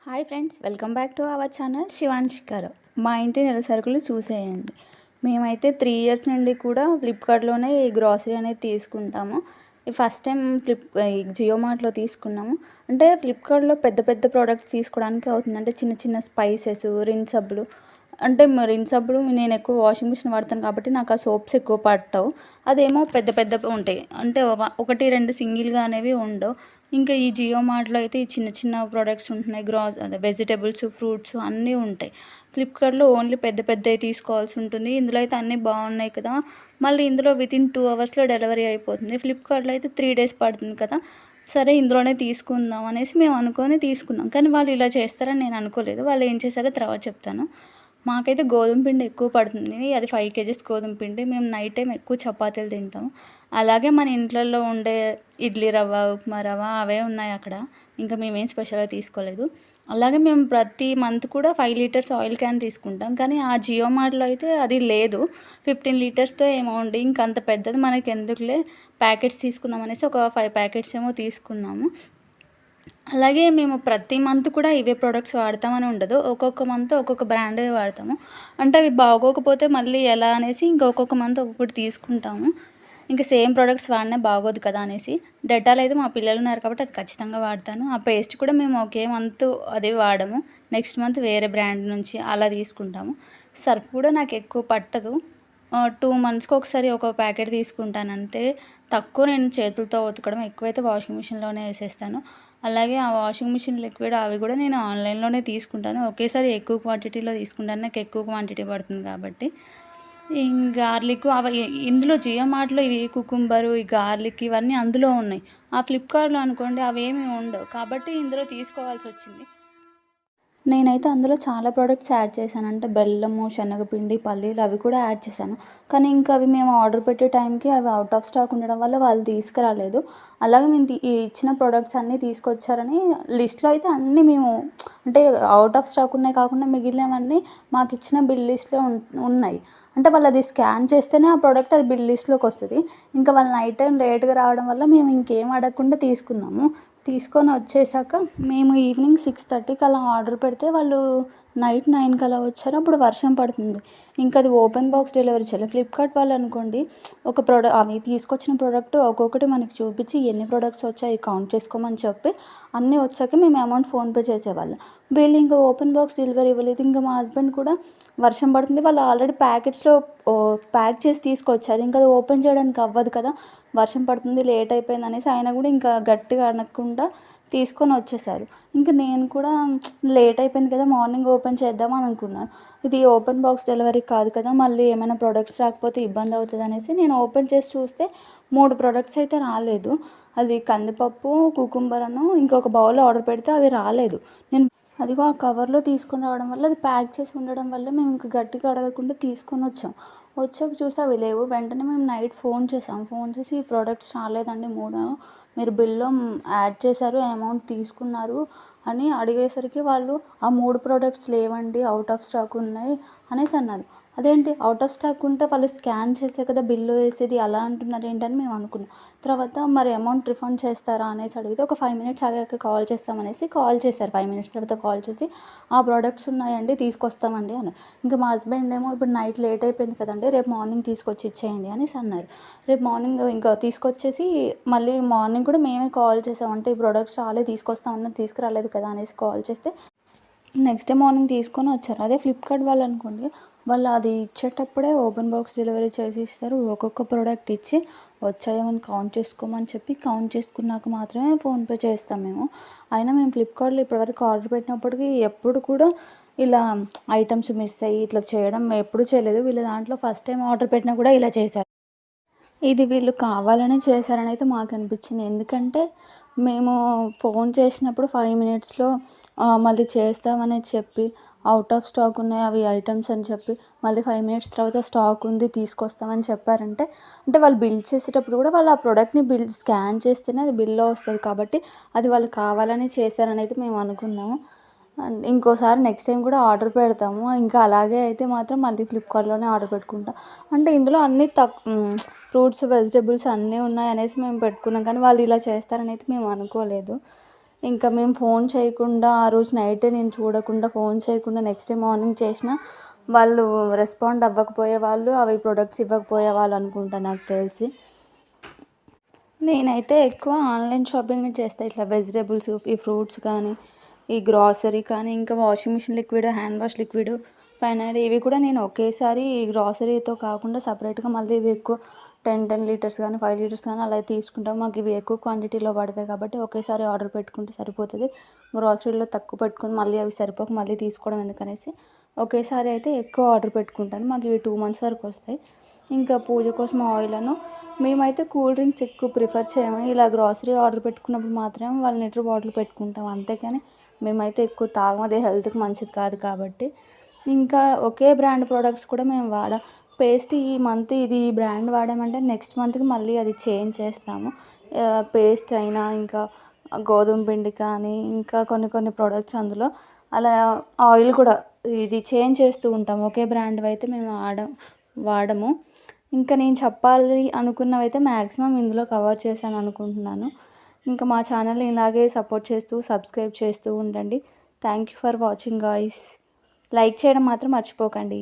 Hi friends, welcome back to our channel శివాంశికారు. మా ఇంటి నెల సరుకులు చూసేయండి. మేమైతే 3 ఇయర్స్ నుండి కూడా ఫ్లిప్కార్ట్లోనే ఈ గ్రాసరీ అనేది తీసుకుంటాము. ఈ ఫస్ట్ టైం ఈ జియో మార్ట్లో తీసుకున్నాము. అంటే ఫ్లిప్కార్ట్లో పెద్ద పెద్ద ప్రోడక్ట్స్ తీసుకోవడానికి అవుతుంది. అంటే చిన్న చిన్న స్పైసెస్, రిన్ సబ్బులు. అంటే రిన్ సబ్బులు నేను ఎక్కువ వాషింగ్ మిషన్ వాడతాను కాబట్టి నాకు ఆ సోప్స్ ఎక్కువ పట్టవు. అదేమో పెద్ద పెద్దగా ఉంటాయి. అంటే ఒకటి రెండు సింగిల్గా అనేవి ఉండవు. ఇంకా ఈ జియో మార్ట్లో అయితే ఈ చిన్న చిన్న ప్రోడక్ట్స్ ఉంటున్నాయి. అదే వెజిటేబుల్స్, ఫ్రూట్స్ అన్నీ ఉంటాయి. ఫ్లిప్కార్ట్లో ఓన్లీ పెద్ద పెద్దవి తీసుకోవాల్సి ఉంటుంది. ఇందులో అయితే అన్నీ బాగున్నాయి కదా, మళ్ళీ ఇందులో వితిన్ 2 అవర్స్లో డెలివరీ అయిపోతుంది. ఫ్లిప్కార్ట్లో అయితే 3 డేస్ పడుతుంది కదా, సరే ఇందులోనే తీసుకుందాం అనేసి మేము అనుకొని తీసుకున్నాం. కానీ వాళ్ళు ఇలా చేస్తారని నేను అనుకోలేదు. వాళ్ళు ఏం చేశారో తర్వాత చెప్తాను. మాకైతే గోధుమ పిండి ఎక్కువ పడుతుంది. అది 5 కేజీస్ గోధుమ పిండి. మేము నైట్ టైం ఎక్కువ చపాతీలు తింటాం. అలాగే మన ఇంట్లల్లో ఉండే ఇడ్లీ రవ్వ, ఉప్మా రవ్వ అవే ఉన్నాయి అక్కడ. ఇంకా మేమేం స్పెషల్గా తీసుకోలేదు. అలాగే మేము ప్రతి మంత్ కూడా 5 లీటర్స్ ఆయిల్ క్యాన్ తీసుకుంటాం. కానీ ఆ జియో మార్ట్లో అయితే అది లేదు. 15 లీటర్స్తో ఏమో ఉండి ఇంకంత పెద్దది మనకి ఎందుకులే, ప్యాకెట్స్ తీసుకుందాం అనేసి ఒక 5 ప్యాకెట్స్ ఏమో తీసుకున్నాము. అలాగే మేము ప్రతి మంత్ కూడా ఇవే ప్రోడక్ట్స్ వాడతామని ఉండదు. ఒక్కొక్క మంత్ ఒక్కొక్క బ్రాండ్వే వాడతాము. అంటే అవి బాగోకపోతే మళ్ళీ ఎలా అనేసి ఒక్కొక్క మంత్ ఒక్కొక్కటి తీసుకుంటాము. ఇంకా సేమ్ ప్రోడక్ట్స్ వాడినా బాగోదు కదా అనేసి. డెటాల్ అయితే మా పిల్లలు ఉన్నారు కాబట్టి అది ఖచ్చితంగా వాడతాను. ఆ పేస్ట్ కూడా మేము ఒకే మంత్ అదే వాడము. నెక్స్ట్ మంత్ వేరే బ్రాండ్ నుంచి అలా తీసుకుంటాము. సర్ఫ్ కూడా నాకు ఎక్కువ పట్టదు. 2 మంత్స్కి ఒకసారి ఒక ప్యాకెట్ తీసుకుంటాను అంతే. తక్కువ నేను చేతులతో ఉతకడం, ఎక్కువైతే వాషింగ్ మిషన్లోనే వేసేస్తాను. అలాగే ఆ వాషింగ్ మిషన్ లిక్విడ్ అవి కూడా నేను ఆన్లైన్లోనే తీసుకుంటాను. ఒకేసారి ఎక్కువ క్వాంటిటీలో తీసుకుంటాను, నాకు ఎక్కువ క్వాంటిటీ పడుతుంది కాబట్టి. గార్లిక్ అవి ఇందులో జియో మార్ట్లో ఇవి కుకుంబరు, ఈ గార్లిక్ ఇవన్నీ అందులో ఉన్నాయి. ఆ ఫ్లిప్కార్ట్లో అనుకోండి అవేమీ ఉండవు కాబట్టి ఇందులో తీసుకోవాల్సి వచ్చింది. నేనైతే అందులో చాలా ప్రోడక్ట్స్ యాడ్ చేశాను. అంటే బెల్లము, శనగపిండి, పల్లీలు అవి కూడా యాడ్ చేశాను. కానీ ఇంకా అవి మేము ఆర్డర్ పెట్టే టైంకి అవి అవుట్ ఆఫ్ స్టాక్ ఉండడం వల్ల వాళ్ళు తీసుకురాలేదు. అలాగే మేము ఈ ఇచ్చిన ప్రోడక్ట్స్ అన్నీ తీసుకొచ్చారని లిస్ట్లో అయితే అన్నీ మేము అంటే అవుట్ ఆఫ్ స్టాక్ ఉన్నాయి కాకుండా మిగిలినవన్నీ మాకు ఇచ్చిన బిల్ లిస్ట్లో ఉన్నాయి. అంటే వాళ్ళు అది స్కాన్ చేస్తేనే ఆ ప్రోడక్ట్ అది బిల్ లిస్ట్లోకి వస్తుంది. ఇంకా వాళ్ళు నైట్ టైం లేట్గా రావడం వల్ల మేము ఇంకేం అడగకుండా తీసుకున్నాము. తీసుకొని వచ్చేసాక మేము ఈవినింగ్ 6:30కి అలా ఆర్డర్ పెడితే వాళ్ళు నైట్ 9కి అలా వచ్చారు. అప్పుడు వర్షం పడుతుంది. ఇంకా అది ఓపెన్ బాక్స్ డెలివరీ చేయాలి. ఫ్లిప్కార్ట్ వాళ్ళు అనుకోండి ఒక అవి తీసుకొచ్చిన ప్రోడక్ట్ ఒక్కొక్కటి మనకి చూపించి ఎన్ని ప్రోడక్ట్స్ వచ్చాయి కౌంట్ చేసుకోమని చెప్పి అన్నీ వచ్చాక మేము అమౌంట్ ఫోన్పే చేసేవాళ్ళం. వీళ్ళు ఇంకా ఓపెన్ బాక్స్ డెలివరీ ఇవ్వలేదు. ఇంకా మా హస్బెండ్ కూడా వర్షం పడుతుంది, వాళ్ళు ఆల్రెడీ ప్యాకెట్స్లో ప్యాక్ చేసి తీసుకొచ్చారు. ఇంకా అది ఓపెన్ చేయడానికి అవ్వదు కదా, వర్షం పడుతుంది, లేట్ అయిపోయింది అనేసి ఆయన కూడా ఇంకా గట్టిగా అనకుండా తీసుకొని వచ్చేసారు. ఇంకా నేను కూడా లేట్ అయిపోయింది కదా, మార్నింగ్ ఓపెన్ చేద్దామని అనుకున్నాను. ఇది ఓపెన్ బాక్స్ డెలివరీ కాదు కదా, మళ్ళీ ఏమైనా ప్రోడక్ట్స్ రాకపోతే ఇబ్బంది అవుతుంది అనేసి నేను ఓపెన్ చేసి చూస్తే 3 ప్రోడక్ట్స్ అయితే రాలేదు. అది కందిపప్పు, కుకుంబరను ఇంకొక బౌల్ ఆర్డర్ పెడితే అవి రాలేదు. నేను అదిగో ఆ కవర్లో తీసుకొని రావడం వల్ల అది ప్యాక్ చేసి ఉండడం వల్ల మేము ఇంకా గట్టిగా అడగకుండా తీసుకొని వచ్చాక చూస్తే అవి లేవు. వెంటనే మేము నైట్ ఫోన్ చేసి ఈ ప్రోడక్ట్స్ రాలేదండి 3 మీరు బిల్లో యాడ్ చేశారు, అమౌంట్ తీసుకున్నారు అని అడిగేసరికి వాళ్ళు ఆ 3 ప్రోడక్ట్స్ లేవండి, అవుట్ ఆఫ్ స్టాక్ ఉన్నాయి అనేసి అన్నారు. అదేంటి అవుట్ ఆఫ్ స్టాక్ ఉంటే వాళ్ళు స్కాన్ చేసే కదా బిల్లు వేసేది, అలా అంటున్నారు ఏంటని మేము అనుకున్నాం. తర్వాత మరి అమౌంట్ రిఫండ్ చేస్తారా అనేసి అడిగితే ఒక 5 మినిట్స్ ఆగాక కాల్ చేస్తామనేసి కాల్ చేశారు. 5 మినిట్స్ తర్వాత కాల్ చేసి ఆ ప్రోడక్ట్స్ ఉన్నాయండి తీసుకొస్తామండి అన్నారు. ఇంకా మా హస్బెండ్ ఏమో ఇప్పుడు నైట్ లేట్ అయిపోయింది కదండి, రేపు మార్నింగ్ తీసుకొచ్చి ఇచ్చేయండి అనేసి అన్నారు. రేపు మార్నింగ్ ఇంకా తీసుకొచ్చేసి మళ్ళీ మార్నింగ్ కూడా మేమే కాల్ చేసామంటే ఈ ప్రోడక్ట్స్ తీసుకొస్తామన్నారు, తీసుకురాలేదు కదా అనేసి కాల్ చేస్తే నెక్స్ట్ డే మార్నింగ్ తీసుకొని వచ్చారు. అదే ఫ్లిప్కార్ట్ వాళ్ళు అనుకోండి, వాళ్ళు అది ఇచ్చేటప్పుడే ఓపెన్ బాక్స్ డెలివరీ చేసి ఇస్తారు. ఒక్కొక్క ప్రోడక్ట్ ఇచ్చి వచ్చాయేమని కౌంట్ చేసుకోమని చెప్పి కౌంట్ చేసుకున్నాక మాత్రమే ఫోన్పే చేస్తాం మేము. అయినా మేము ఫ్లిప్కార్ట్లో ఇప్పటివరకు ఆర్డర్ పెట్టినప్పటికీ ఎప్పుడు కూడా ఇలా ఐటమ్స్ మిస్ అయ్యి ఇట్లా చేయడం ఎప్పుడు చేయలేదు. వీళ్ళ దాంట్లో ఫస్ట్ టైం ఆర్డర్ పెట్టినా కూడా ఇలా చేశారు. ఇది వీళ్ళు కావాలనే చేశారని అయితే మాకు అనిపించింది. ఎందుకంటే మేము ఫోన్ చేసినప్పుడు 5 మినిట్స్లో మళ్ళీ చేస్తామని చెప్పి అవుట్ ఆఫ్ స్టాక్ ఉన్నాయి అవి ఐటమ్స్ అని చెప్పి మళ్ళీ 5 మినిట్స్ తర్వాత స్టాక్ ఉంది తీసుకొస్తామని చెప్పారంటే, అంటే వాళ్ళు బిల్ చేసేటప్పుడు కూడా వాళ్ళు ఆ ప్రోడక్ట్ని స్కాన్ చేస్తేనే అది బిల్లో వస్తుంది కాబట్టి అది వాళ్ళు కావాలని చేశారని అయితే మేము అనుకున్నాము. అండ్ ఇంకోసారి నెక్స్ట్ టైం కూడా ఆర్డర్ పెడతాము. ఇంకా అలాగే అయితే మాత్రం మళ్ళీ ఫ్లిప్కార్ట్లోనే ఆర్డర్ పెట్టుకుంటాం. అంటే ఇందులో అన్నీ ఫ్రూట్స్, వెజిటేబుల్స్ అన్నీ ఉన్నాయి అనేసి మేము పెట్టుకున్నాం. కానీ వాళ్ళు ఇలా చేస్తారని అయితే మేము అనుకోలేదు. ఇంకా మేము ఫోన్ చేయకుండా ఆ రోజు నైటే నేను చూడకుండా ఫోన్ చేయకుండా నెక్స్ట్ డే మార్నింగ్ చేసినా వాళ్ళు రెస్పాండ్ అవ్వకపోయేవాళ్ళు, అవి ప్రొడక్ట్స్ ఇవ్వకపోయేవాళ్ళు అనుకుంటా నాకు తెలిసి. నేనైతే ఎక్కువ ఆన్లైన్ షాపింగ్ చేస్తాను. ఇట్లా వెజిటేబుల్స్, ఈ ఫ్రూట్స్ కానీ, ఈ గ్రాసరీ కానీ, ఇంకా washing machine liquid, hand wash liquid, final ఇవి కూడా నేను ఒకేసారి ఈ గ్రాసరీతో కాకుండా సపరేట్గా మళ్ళీ ఇవి ఎక్కువ 10 లీటర్స్ కానీ 5 లీటర్స్ కానీ అలా తీసుకుంటాం. మాకు ఇవి ఎక్కువ క్వాంటిటీలో పడతాయి కాబట్టి ఒకేసారి ఆర్డర్ పెట్టుకుంటే సరిపోతుంది. గ్రాసరీలో తక్కువ పెట్టుకొని మళ్ళీ అవి సరిపోక మళ్ళీ తీసుకోవడం ఎందుకనేసి ఒకేసారి అయితే ఎక్కువ ఆర్డర్ పెట్టుకుంటాను. మాకు ఇవి 2 months వరకు వస్తాయి. ఇంకా పూజ కోసం ఆయిల్ను మేమైతే కూల్ డ్రింక్స్ ఎక్కువ ప్రిఫర్ చేయము. ఇలా గ్రాసరీ ఆర్డర్ పెట్టుకున్నప్పుడు మాత్రమే 1 లీటర్ బాటిల్ పెట్టుకుంటాం. అంతేకాని మేమైతే ఎక్కువ తాగము, అది హెల్త్కి మంచిది కాదు కాబట్టి. ఇంకా ఒకే బ్రాండ్ ప్రోడక్ట్స్ కూడా మేము వాడం. పేస్ట్ ఈ మంత్ ఇది ఈ బ్రాండ్ వాడామంటే నెక్స్ట్ మంత్కి మళ్ళీ అది చేంజ్ చేస్తాము. పేస్ట్ అయినా ఇంకా గోధుమ పిండి కానీ ఇంకా కొన్ని కొన్ని ప్రోడక్ట్స్ అందులో అలా ఆయిల్ కూడా ఇది చేంజ్ చేస్తూ ఉంటాం. ఒకే బ్రాండ్వి అయితే మేము వాడము. ఇంకా నేను చెప్పాలి అనుకున్నవైతే మ్యాక్సిమం ఇందులో కవర్ చేశాను అనుకుంటున్నాను. ఇంకా మా ఛానల్ని ఇలాగే సపోర్ట్ చేస్తూ సబ్స్క్రైబ్ చేస్తూ ఉండండి. Thank you for watching guys. Like చేయడం మాత్రం మర్చిపోకండి.